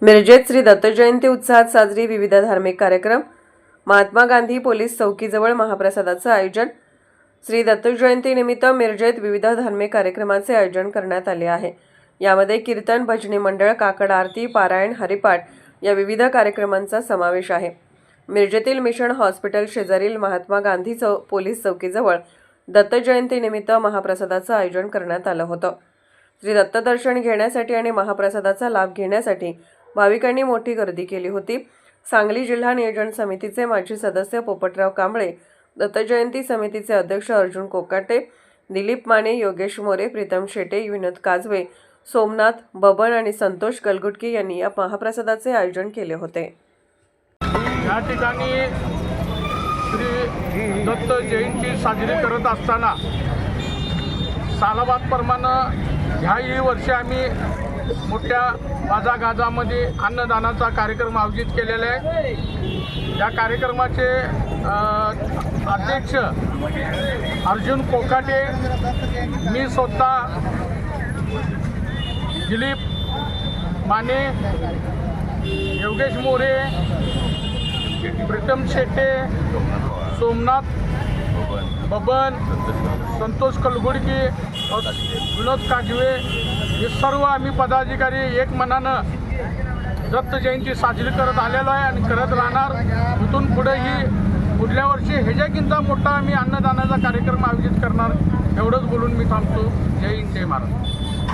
मिरजेत श्री दत्त जयंती उत्साहात साजरी। विविध धार्मिक कार्यक्रम। महात्मा गांधी पोलीस चौकीजवळ महाप्रसादाचं आयोजन। श्री दत्त जयंती निमित्त मिरजेत विविध धार्मिक कार्यक्रमाचे आयोजन करण्यात आले आहे। यामध्ये कीर्तन, भजनी मंडळ, काकड आरती, पारायण, हरिपाठ या विविध कार्यक्रमांचा समावेश आहे। मिरजेतील मिशन हॉस्पिटल शेजारील महात्मा गांधी पोलीस चौकीजवळ दत्त जयंती निमित्त महाप्रसादाचं आयोजन करण्यात आलं होतं। श्री दत्त दर्शन घेण्यासाठी आणि महाप्रसादाचा लाभ घेण्यासाठी भाविकांनी मोठी गर्दी केली होती। सांगली जिल्हा नियोजन समितीचे माजी सदस्य पोपटराव कांबळे, दत्त जयंती समितीचे अध्यक्ष अर्जुन कोकाटे, दिलीप माने, योगेश मोरे, प्रीतम शेटे, विनोद काजवे, सोमनाथ, बबन आणि संतोष गलगुटकी यांनी या महाप्रसादाचे आयोजन केले होते। या ठिकाणी श्री दत्त जयंती साजरी करत असताना सालाबादप्रमाणे ह्याही वर्षी आम्ही मोठ्या वाजागाजामध्ये अन्नदानाचा कार्यक्रम आयोजित केलेला आहे। या कार्यक्रमाचे अध्यक्ष अर्जुन कोकाटे, मी स्वतः, दिलीप माने, योगेश मोरे, प्रीतम शेटे, सोमनाथ, बबन, संतोष गलगुटकी, विनोद काजवे हे सर्व आम्ही पदाधिकारी एक मनानं दत्त जयंती साजरी करत आलेलो आहे आणि करत राहणार। इथून पुढेही पुढल्या वर्षी ह्याच्याकिंत मोठा आम्ही अन्नदानाचा कार्यक्रम आयोजित करणार। एवढंच बोलून मी थांबतो। जय हिंद, जय महाराष्ट्र।